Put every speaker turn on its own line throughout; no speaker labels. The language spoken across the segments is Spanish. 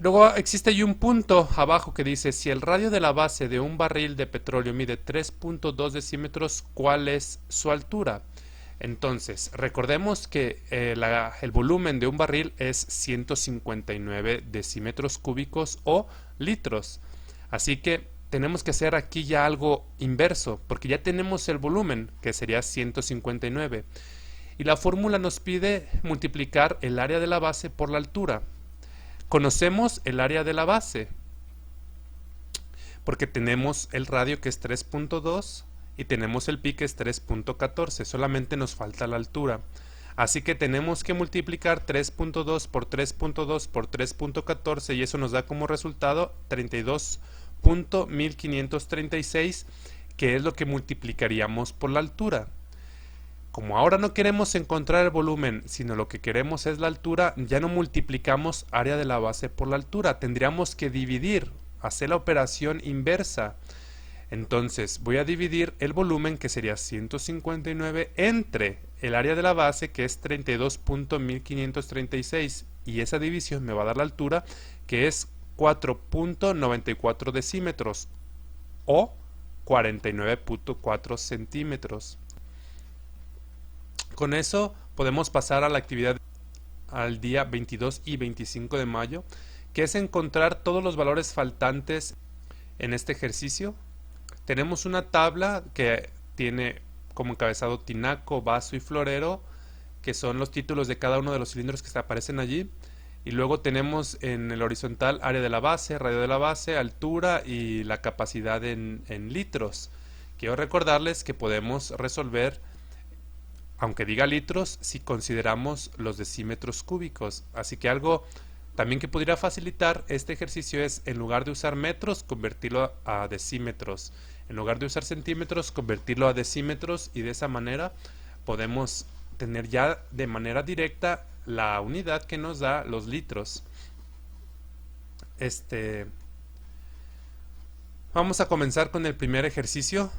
Luego existe ahí un punto abajo que dice, si el radio de la base de un barril de petróleo mide 3.2 decímetros, ¿cuál es su altura? Entonces, recordemos que el volumen de un barril es 159 decímetros cúbicos o litros. Así que tenemos que hacer aquí ya algo inverso, porque ya tenemos el volumen, que sería 159. Y la fórmula nos pide multiplicar el área de la base por la altura. Conocemos el área de la base, porque tenemos el radio que es 3.2 y tenemos el pi que es 3.14, solamente nos falta la altura. Así que tenemos que multiplicar 3.2 por 3.2 por 3.14 y eso nos da como resultado 32.1536, que es lo que multiplicaríamos por la altura. Como ahora no queremos encontrar el volumen, sino lo que queremos es la altura, ya no multiplicamos área de la base por la altura, tendríamos que dividir, hacer la operación inversa. Entonces voy a dividir el volumen, que sería 159, entre el área de la base, que es 32.1536, y esa división me va a dar la altura, que es 4.94 decímetros o 49.4 centímetros. Con eso podemos pasar a la actividad al día 22 y 25 de mayo, que es encontrar todos los valores faltantes en este ejercicio. Tenemos una tabla que tiene como encabezado tinaco, vaso y florero, que son los títulos de cada uno de los cilindros que aparecen allí. Y luego tenemos en el horizontal área de la base, radio de la base, altura y la capacidad en litros. Quiero recordarles que podemos resolver, aunque diga litros, si consideramos los decímetros cúbicos. Así que algo también que podría facilitar este ejercicio es, en lugar de usar metros, convertirlo a decímetros. En lugar de usar centímetros, convertirlo a decímetros, y de esa manera podemos tener ya de manera directa la unidad que nos da los litros. Vamos a comenzar con el primer ejercicio.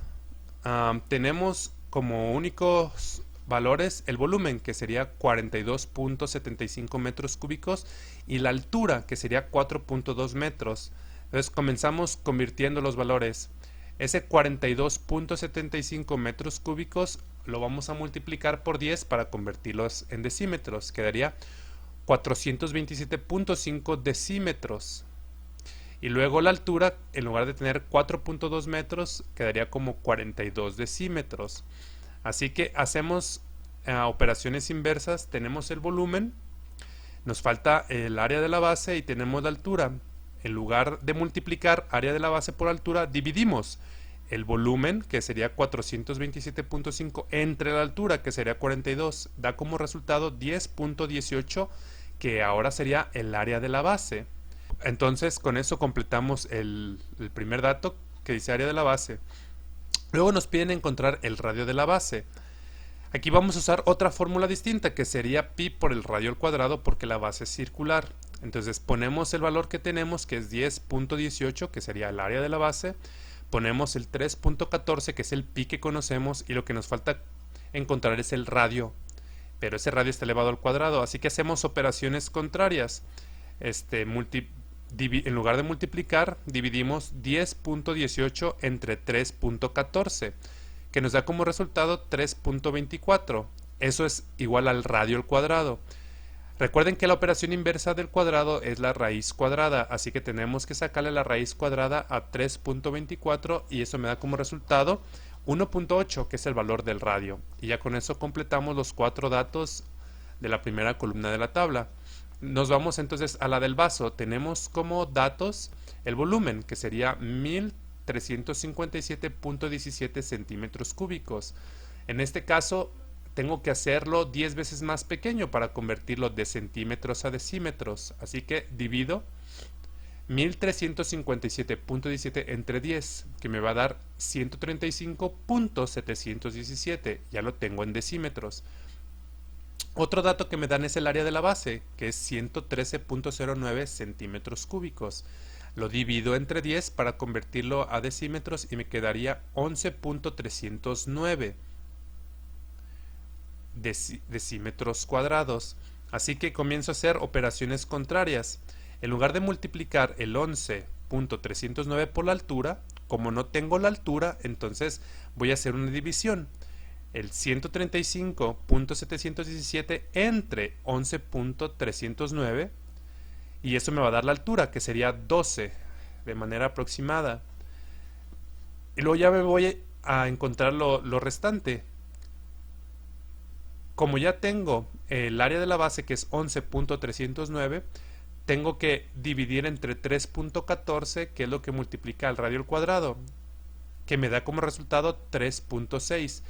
Tenemos como únicos valores el volumen, que sería 42.75 metros cúbicos, y la altura, que sería 4.2 metros. Entonces comenzamos convirtiendo los valores. Ese 42.75 metros cúbicos lo vamos a multiplicar por 10 para convertirlos en decímetros. Quedaría 427.5 decímetros. Y luego la altura, en lugar de tener 4.2 metros, quedaría como 42 decímetros. Así que hacemos operaciones inversas. Tenemos el volumen, nos falta el área de la base y tenemos la altura. En lugar de multiplicar área de la base por altura, dividimos el volumen, que sería 427.5, entre la altura, que sería 42. Da como resultado 10.18, que ahora sería el área de la base. Entonces con eso completamos el primer dato, que dice área de la base. Luego nos piden encontrar el radio de la base. Aquí vamos a usar otra fórmula distinta, que sería pi por el radio al cuadrado, porque la base es circular. Entonces ponemos el valor que tenemos, que es 10.18, que sería el área de la base. Ponemos el 3.14, que es el pi que conocemos, y lo que nos falta encontrar es el radio. Pero ese radio está elevado al cuadrado, así que hacemos operaciones contrarias. En lugar de multiplicar, dividimos 10.18 entre 3.14, que nos da como resultado 3.24. Eso es igual al radio al cuadrado. Recuerden que la operación inversa del cuadrado es la raíz cuadrada, así que tenemos que sacarle la raíz cuadrada a 3.24 y eso me da como resultado 1.8, que es el valor del radio. Y ya con eso completamos los 4 datos de la primera columna de la tabla. Nos vamos entonces a la del vaso. Tenemos como datos el volumen, que sería 1357.17 centímetros cúbicos. En este caso tengo que hacerlo 10 veces más pequeño para convertirlo de centímetros a decímetros. Así que divido 1357.17 entre 10, que me va a dar 135.717. Ya lo tengo en decímetros. Otro dato que me dan es el área de la base, que es 113.09 centímetros cúbicos. Lo divido entre 10 para convertirlo a decímetros y me quedaría 11.309 decímetros cuadrados. Así que comienzo a hacer operaciones contrarias. En lugar de multiplicar el 11.309 por la altura, como no tengo la altura, entonces voy a hacer una división. El 135.717 entre 11.309 y eso me va a dar la altura, que sería 12 de manera aproximada. Y luego ya me voy a encontrar lo restante. Como ya tengo el área de la base, que es 11.309, tengo que dividir entre 3.14, que es lo que multiplica el radio al cuadrado, que me da como resultado 3.6.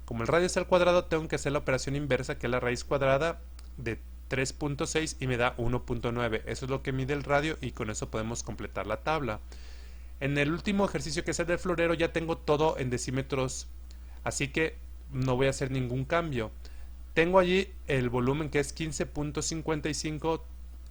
Como el radio es al cuadrado, tengo que hacer la operación inversa, que es la raíz cuadrada de 3.6 y me da 1.9. Eso es lo que mide el radio y con eso podemos completar la tabla. En el último ejercicio, que es el del florero, ya tengo todo en decímetros, así que no voy a hacer ningún cambio. Tengo allí el volumen, que es 15.55,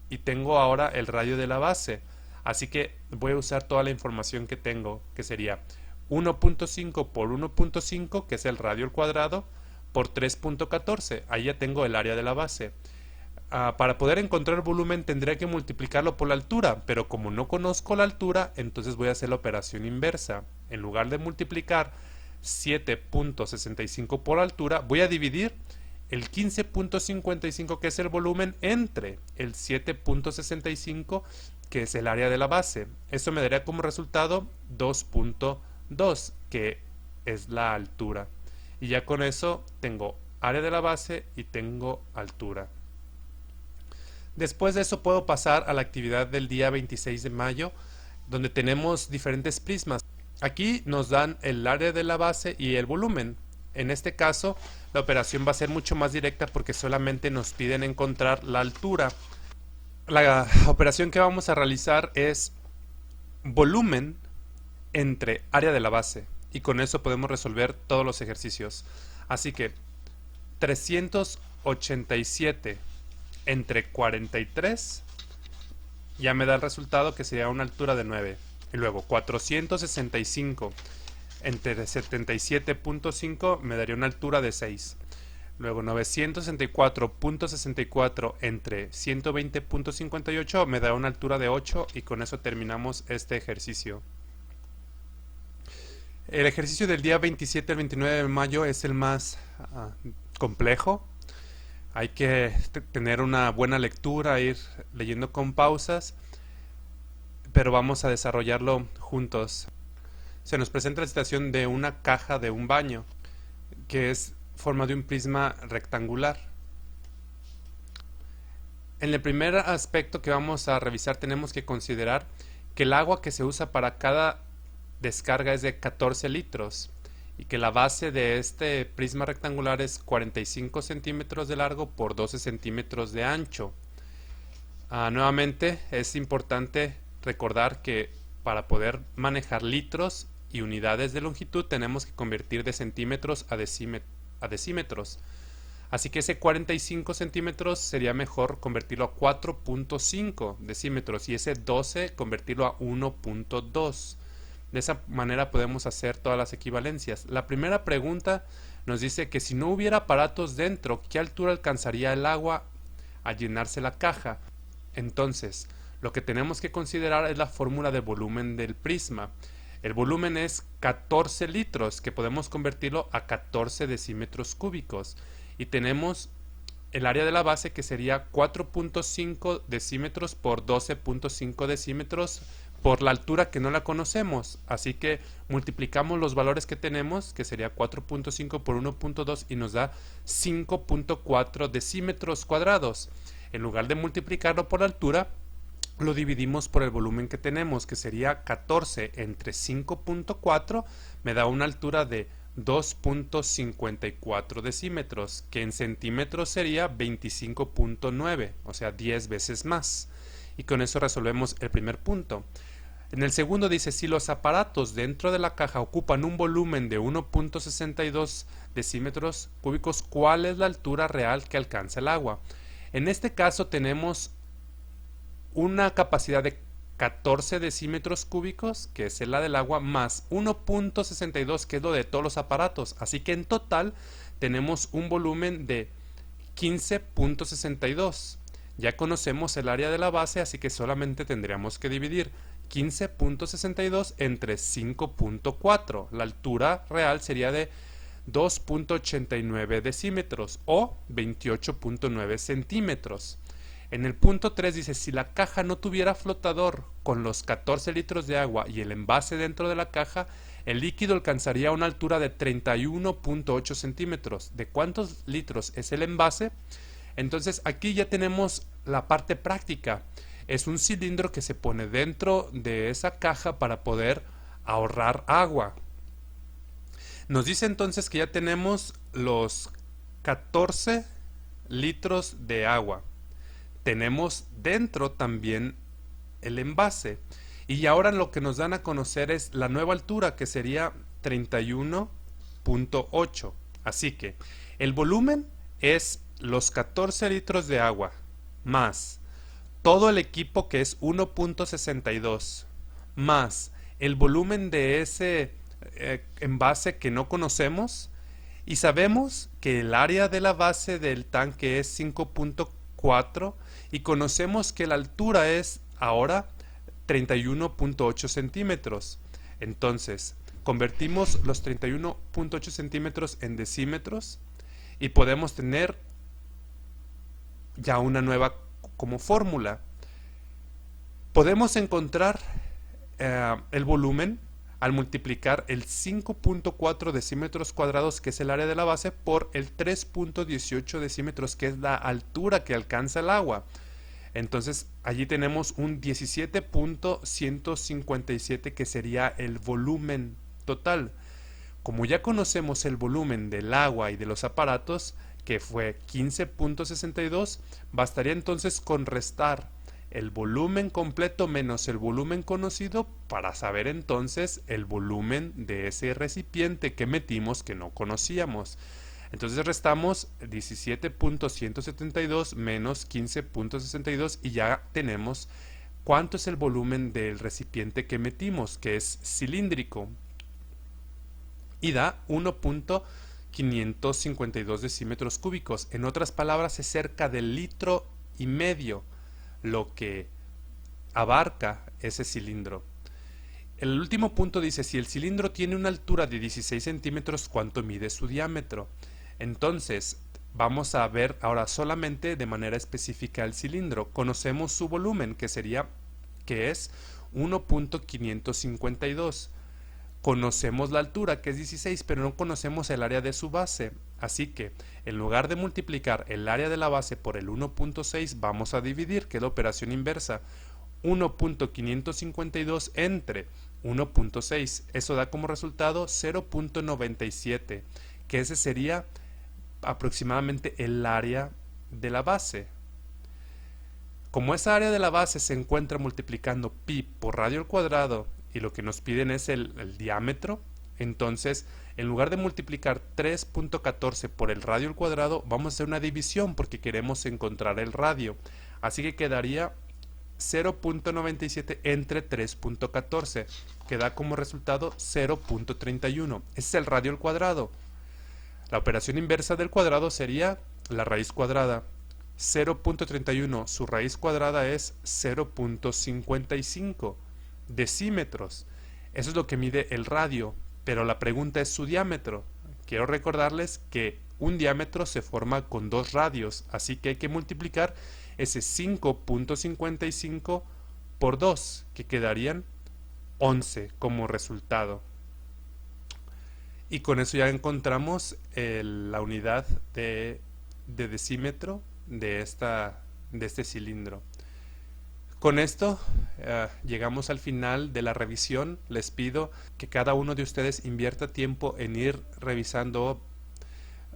y tengo ahora el radio de la base, así que voy a usar toda la información que tengo, que sería 1.5 por 1.5, que es el radio al cuadrado, por 3.14. Ahí ya tengo el área de la base. Para poder encontrar el volumen tendría que multiplicarlo por la altura, pero como no conozco la altura, entonces voy a hacer la operación inversa. En lugar de multiplicar 7.65 por la altura, voy a dividir el 15.55, que es el volumen, entre el 7.65, que es el área de la base. Eso me daría como resultado 2.2, que es la altura. Y ya con eso tengo área de la base y tengo altura. Después de eso puedo pasar a la actividad del día 26 de mayo, donde tenemos diferentes prismas. Aquí nos dan el área de la base y el volumen. En este caso, la operación va a ser mucho más directa porque solamente nos piden encontrar la altura. La operación que vamos a realizar es volumen entre área de la base, y con eso podemos resolver todos los ejercicios. Así que 387 entre 43 ya me da el resultado, que sería una altura de 9. Y luego 465 entre 77.5 me daría una altura de 6. Luego 964.64 entre 120.58 me da una altura de 8, y con eso terminamos este ejercicio. El ejercicio del día 27 al 29 de mayo es el más complejo. Hay que tener una buena lectura, ir leyendo con pausas, pero vamos a desarrollarlo juntos. Se nos presenta la situación de una caja de un baño, que es forma de un prisma rectangular. En el primer aspecto que vamos a revisar, tenemos que considerar que el agua que se usa para cada descarga es de 14 litros y que la base de este prisma rectangular es 45 centímetros de largo por 12 centímetros de ancho. Nuevamente es importante recordar que para poder manejar litros y unidades de longitud tenemos que convertir de centímetros a decímetros. Así que ese 45 centímetros sería mejor convertirlo a 4.5 decímetros y ese 12 convertirlo a 1.2. De esa manera podemos hacer todas las equivalencias. La primera pregunta nos dice que si no hubiera aparatos dentro, ¿qué altura alcanzaría el agua a llenarse la caja? Entonces, lo que tenemos que considerar es la fórmula de volumen del prisma. El volumen es 14 litros, que podemos convertirlo a 14 decímetros cúbicos. Y tenemos el área de la base, que sería 4.5 decímetros por 12.5 decímetros por la altura, que no la conocemos. Así que multiplicamos los valores que tenemos, que sería 4.5 por 1.2, y nos da 5.4 decímetros cuadrados. En lugar de multiplicarlo por la altura, lo dividimos por el volumen que tenemos, que sería 14 entre 5.4, me da una altura de 2.54 decímetros, que en centímetros sería 25.9, o sea 10 veces más. Y con eso resolvemos el primer punto. En el segundo dice, si los aparatos dentro de la caja ocupan un volumen de 1.62 decímetros cúbicos, ¿cuál es la altura real que alcanza el agua? En este caso tenemos una capacidad de 14 decímetros cúbicos, que es la del agua, más 1.62, que es lo de todos los aparatos. Así que en total tenemos un volumen de 15.62. Ya conocemos el área de la base, así que solamente tendríamos que dividir 15.62 entre 5.4. La altura real sería de 2.89 decímetros o 28.9 centímetros. En el punto 3 dice, si la caja no tuviera flotador con los 14 litros de agua y el envase dentro de la caja, el líquido alcanzaría una altura de 31.8 centímetros. ¿De cuántos litros es el envase? Entonces aquí ya tenemos la parte práctica. Es un cilindro que se pone dentro de esa caja para poder ahorrar agua. Nos dice entonces que ya tenemos los 14 litros de agua. Tenemos dentro también el envase. Y ahora lo que nos dan a conocer es la nueva altura, que sería 31.8. Así que el volumen es los 14 litros de agua más todo el equipo, que es 1.62, más el volumen de ese envase que no conocemos, y sabemos que el área de la base del tanque es 5.4 y conocemos que la altura es ahora 31.8 centímetros. Entonces, convertimos los 31.8 centímetros en decímetros y podemos tener ya una nueva como fórmula. Podemos encontrar el volumen al multiplicar el 5.4 decímetros cuadrados, que es el área de la base, por el 3.18 decímetros, que es la altura que alcanza el agua. Entonces allí tenemos un 17.157, que sería el volumen total. Como ya conocemos el volumen del agua y de los aparatos, que fue 15.62, bastaría entonces con restar el volumen completo menos el volumen conocido para saber entonces el volumen de ese recipiente que metimos que no conocíamos. Entonces restamos 17.172 menos 15.62 y ya tenemos cuánto es el volumen del recipiente que metimos, que es cilíndrico, y da 1.552 decímetros cúbicos. En otras palabras, es cerca del litro y medio lo que abarca ese cilindro. El último punto dice, si el cilindro tiene una altura de 16 centímetros, ¿cuánto mide su diámetro? Entonces, vamos a ver ahora solamente de manera específica el cilindro. Conocemos su volumen, que es 1.552. Conocemos la altura, que es 16, pero no conocemos el área de su base. Así que, en lugar de multiplicar el área de la base por el 1.6, vamos a dividir, que es la operación inversa. 1.552 entre 1.6. Eso da como resultado 0.97, que ese sería aproximadamente el área de la base. Como esa área de la base se encuentra multiplicando pi por radio al cuadrado y lo que nos piden es el diámetro, entonces en lugar de multiplicar 3.14 por el radio al cuadrado, vamos a hacer una división porque queremos encontrar el radio. Así que quedaría 0.97 entre 3.14, que da como resultado 0.31. Ese es el radio al cuadrado. La operación inversa del cuadrado sería la raíz cuadrada. 0.31, su raíz cuadrada es 0.55 decímetros. Eso es lo que mide el radio, pero la pregunta es su diámetro. Quiero recordarles que un diámetro se forma con dos radios, así que hay que multiplicar ese 5.55 por 2, que quedarían 11 como resultado. Y con eso ya encontramos la unidad de decímetro de este cilindro. Con esto llegamos al final de la revisión. Les pido que cada uno de ustedes invierta tiempo en ir revisando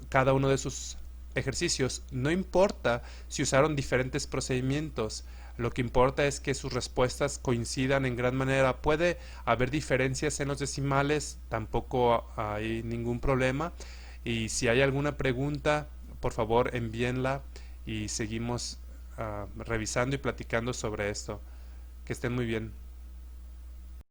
cada uno de sus ejercicios. No importa si usaron diferentes procedimientos, lo que importa es que sus respuestas coincidan en gran manera. Puede haber diferencias en los decimales, tampoco hay ningún problema. Y si hay alguna pregunta, por favor envíenla y seguimos revisando y platicando sobre esto. Que estén muy bien.